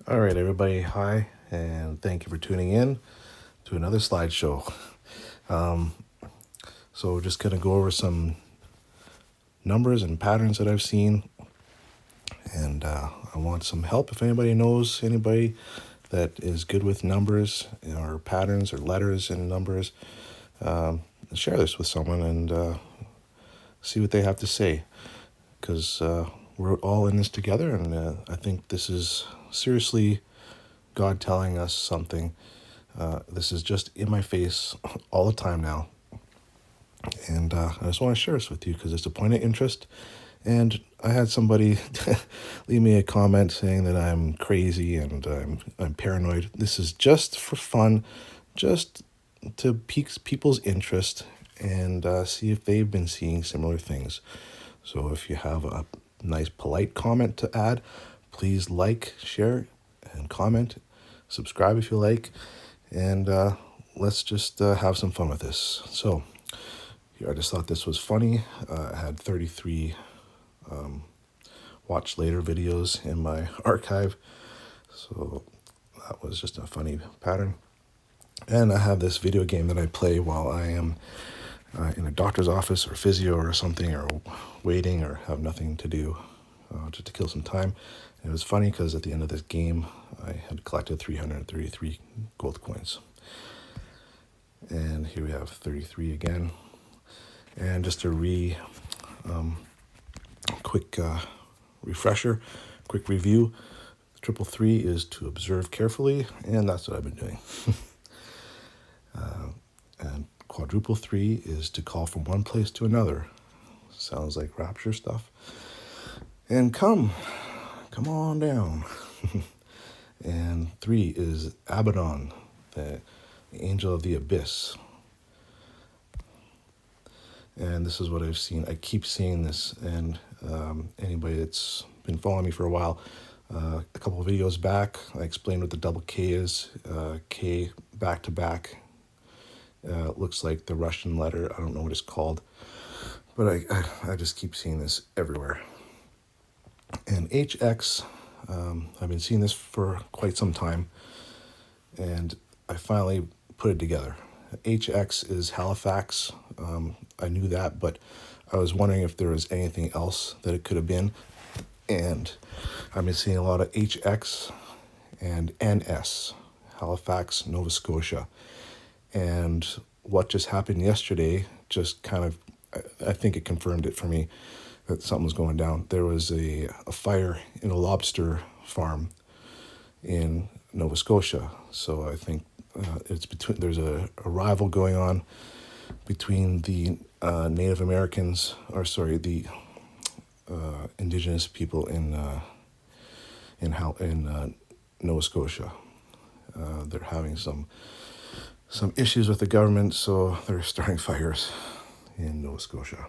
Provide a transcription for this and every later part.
All right, everybody, hi, and thank you for tuning in to another slideshow. Um, so, we're just going to go over some numbers and patterns that I've seen, and I want some help if anybody knows anybody that is good with numbers or patterns or letters and numbers. Share this with someone and see what they have to say, because we're all in this together, and I think this is seriously God telling us something. This is just in my face all the time now. And I just want to share this with you because it's a point of interest. And I had somebody leave me a comment saying that I'm crazy and I'm paranoid. This is just for fun, just to pique people's interest and see if they've been seeing similar things. So if you have a nice polite comment to add, please like, share, and comment. Subscribe if you like. And let's just have some fun with this. So here, I just thought this was funny. I had 33 watch later videos in my archive. So that was just a funny pattern. And I have this video game that I play while I am in a doctor's office or physio or something, or waiting or have nothing to do, just to kill some time. And it was funny because at the end of this game, I had collected 333 gold coins. And here we have 33 again. And just a quick refresher, quick review. Triple three is to observe carefully, and that's what I've been doing. And quadruple three is to call from one place to another. Sounds like rapture stuff. And come on down. And three is Abaddon, the angel of the abyss. And this is what I've seen. I keep seeing this, and anybody that's been following me for a while, a couple of videos back, I explained what the double K is. K back to back. Looks like the Russian letter. I don't know what it's called, but I just keep seeing this everywhere. And HX, I've been seeing this for quite some time, and I finally put it together. HX is Halifax. I knew that, but I was wondering if there was anything else that it could have been. And I've been seeing a lot of HX and NS, Halifax, Nova Scotia. And what just happened yesterday just kind of, I think it confirmed it for me that something was going down. There was a fire in a lobster farm in Nova Scotia. So I think there's a rival going on between the Native Americans, the indigenous people in Nova Scotia. They're having some issues with the government, so they're starting fires in Nova Scotia.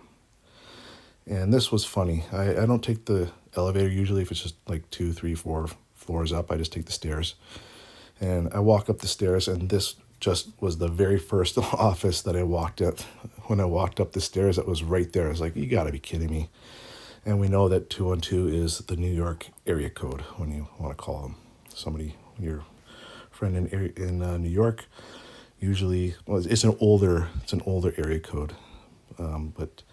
And this was funny. I don't take the elevator usually if it's just like 2, 3, 4 floors up. I just take the stairs. And I walk up the stairs, and this just was the very first office that I walked at. When I walked up the stairs, it was right there. I was like, you got to be kidding me. And we know that 212 is the New York area code when you want to call them. Somebody, your friend in New York, usually, well, it's an older area code, but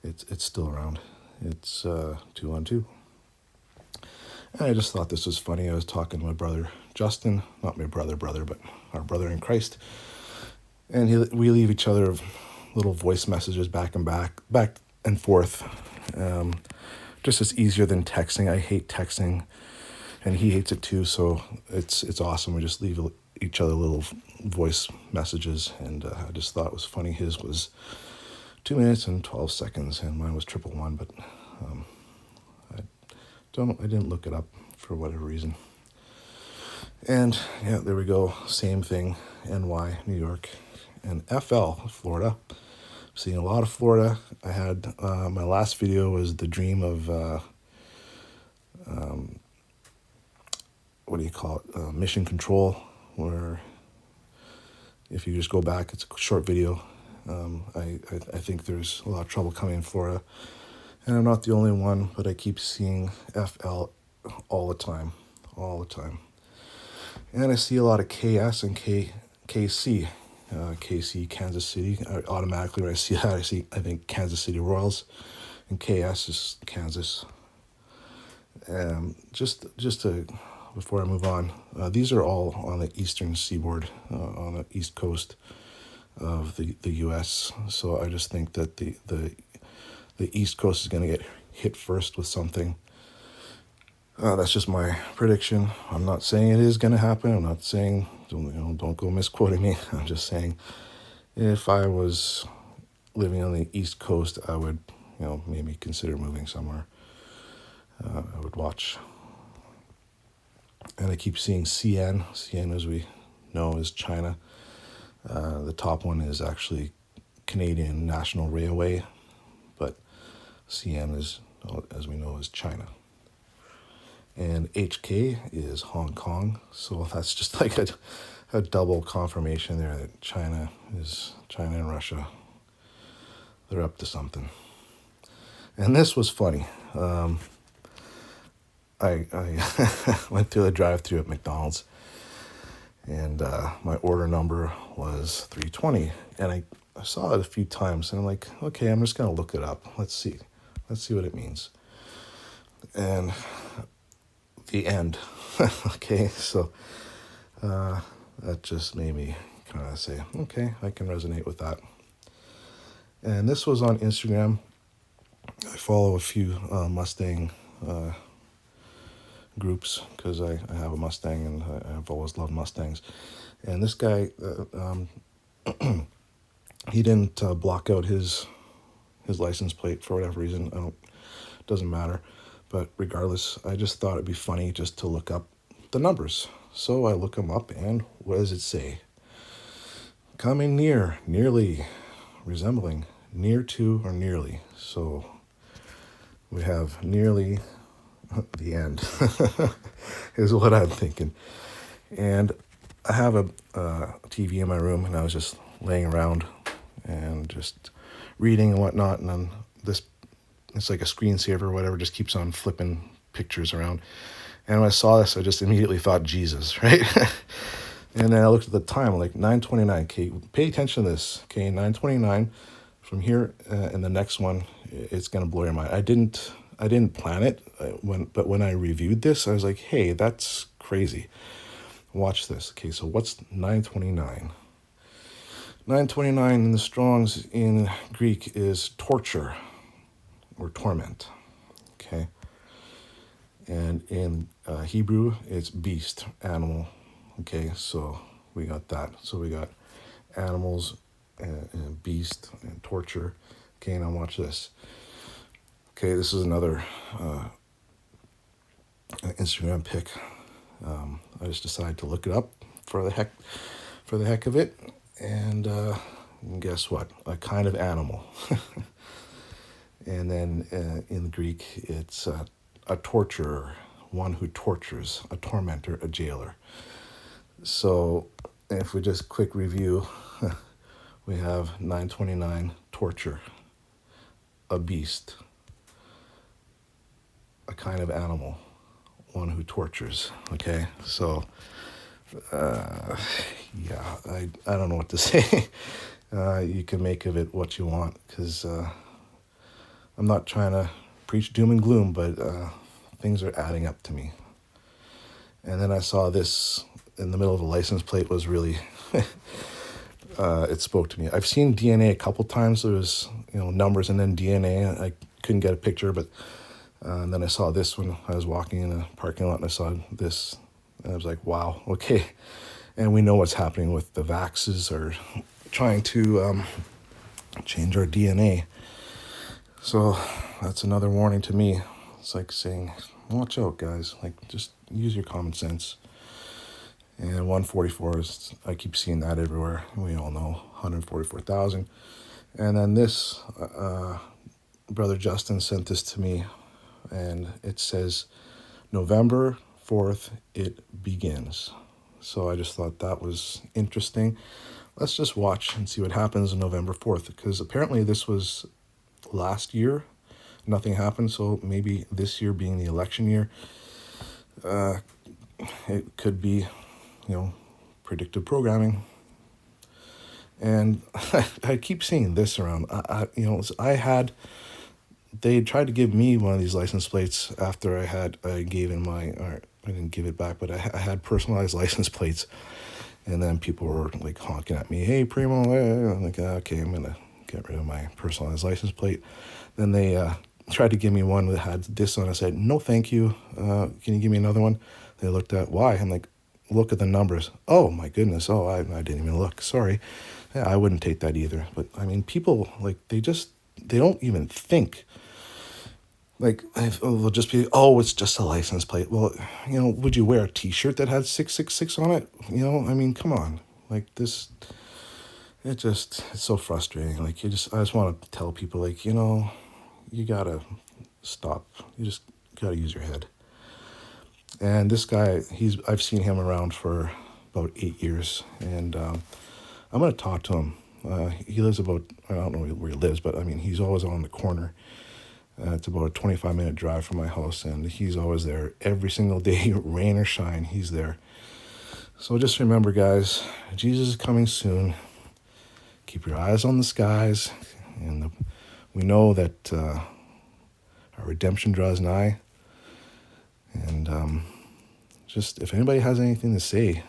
it's still around. It's 212. And I just thought this was funny. I was talking to my brother Justin, not my brother, but our brother in Christ, and we leave each other little voice messages back and forth. Just as easier than texting. I hate texting, and he hates it too. So it's awesome. We just leave each other little voice messages, and I just thought it was funny. His was 2 minutes and 12 seconds, and mine was 111. But I didn't look it up for whatever reason. And yeah, there we go. Same thing. NY, New York, and FL, Florida. Seeing a lot of Florida. I had my last video was the dream of what do you call it? Mission Control, where if you just go back, it's a short video. I think there's a lot of trouble coming in Florida, and I'm not the only one, but I keep seeing FL all the time. And I see a lot of KS and KC. KC, Kansas City. Automatically, when I see that, I think Kansas City Royals, and KS is Kansas. Just to, before I move on, these are all on the eastern seaboard, on the east coast of the U.S. So I just think that the east coast is going to get hit first with something. That's just my prediction. I'm not saying it is going to happen. I'm not saying, don't go misquoting me. I'm just saying, if I was living on the East Coast, I would, maybe consider moving somewhere. I would watch. And I keep seeing CN. CN, as we know, is China. The top one is actually Canadian National Railway, but CN is, as we know, is China. And HK is Hong Kong. So that's just like a double confirmation there that China and Russia. They're up to something. And this was funny. I went through the drive-thru at McDonald's, and my order number was 320. And I saw it a few times, and I'm like, okay, I'm just going to look it up. Let's see what it means. And the end. Okay, so that just made me kind of say, okay, I can resonate with that. And this was on Instagram. I follow a few Mustang groups because I have a Mustang, and I've always loved Mustangs. And this guy, he didn't block out his license plate for whatever reason. Doesn't matter. But regardless, I just thought it'd be funny just to look up the numbers. So I look them up, and what does it say? Coming near, nearly, resembling, near to, or nearly. So we have nearly the end, is what I'm thinking. And I have a TV in my room, and I was just laying around and just reading and whatnot, and then it's like a screensaver or whatever, just keeps on flipping pictures around. And when I saw this, I just immediately thought Jesus, right? And then I looked at the time, like 9:29. Okay, pay attention to this. Okay, 9:29. From here, and the next one, it's gonna blow your mind. I didn't plan it, but when I reviewed this, I was like, hey, that's crazy. Watch this. Okay, so what's 9:29? 9:29 in the Strongs in Greek is torture or torment. Okay, and in Hebrew, it's beast, animal. Okay, so we got that. So we got animals and beast and torture. Okay, now watch this. Okay, this is another Instagram pic. I just decided to look it up for the heck of it, and guess what? A kind of animal. And then in Greek, it's a torturer, one who tortures, a tormentor, a jailer. So if we just quick review, we have 9:29, torture, a beast, a kind of animal, one who tortures. Okay, so yeah, I don't know what to say. You can make of it what you want, because I'm not trying to preach doom and gloom, but things are adding up to me. And then I saw this in the middle of a license plate was really, it spoke to me. I've seen DNA a couple times. There was, numbers and then DNA. I couldn't get a picture, but and then I saw this when I was walking in a parking lot, and I saw this, and I was like, wow, okay. And we know what's happening with the vaxxers are trying to change our DNA. So that's another warning to me. It's like saying, watch out, guys. Like, just use your common sense. And 144 is, I keep seeing that everywhere. We all know 144,000. And then this, Brother Justin sent this to me, and it says, November 4th, it begins. So I just thought that was interesting. Let's just watch and see what happens on November 4th, because apparently this was last year. Nothing happened, so maybe this year being the election year, it could be predictive programming. And I keep seeing this around. They tried to give me one of these license plates after I gave in or I didn't give it back, but I had personalized license plates. And then people were like honking at me, "Hey, Primo!" I'm like, "Okay, I'm gonna get rid of my personalized license plate." Then they tried to give me one that had this on. I said, "No, thank you. Can you give me another one?" They looked at why. I'm like, "Look at the numbers." "Oh my goodness! Oh, I didn't even look. Sorry." Yeah, I wouldn't take that either. But I mean, people like they don't even think. Like, they'll just be, "Oh, it's just a license plate." Well, would you wear a T-shirt that had 666 on it? I mean, come on. Like this, it's so frustrating. Like I just want to tell people, like, you gotta stop. You just gotta use your head. And this guy, I've seen him around for about 8 years, and I'm gonna talk to him. He lives I don't know where he lives, but I mean, he's always on the corner. It's about a 25-minute drive from my house, and he's always there every single day, rain or shine, he's there. So just remember, guys, Jesus is coming soon. Keep your eyes on the skies, and we know that our redemption draws nigh. And just if anybody has anything to say,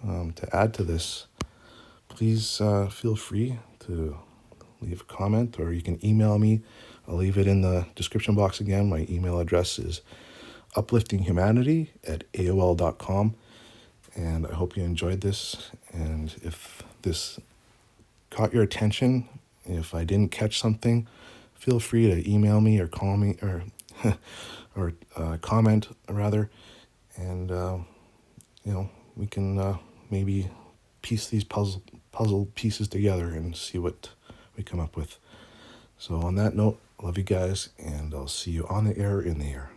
to add to this, please feel free to leave a comment, or you can email me. I'll leave it in the description box again. My email address is upliftinghumanity@aol.com. And I hope you enjoyed this. And if this caught your attention, if I didn't catch something, feel free to email me or call me or or comment rather. And we can maybe piece these puzzle pieces together and see what we come up with. So on that note, love you guys, and I'll see you on the air in the air.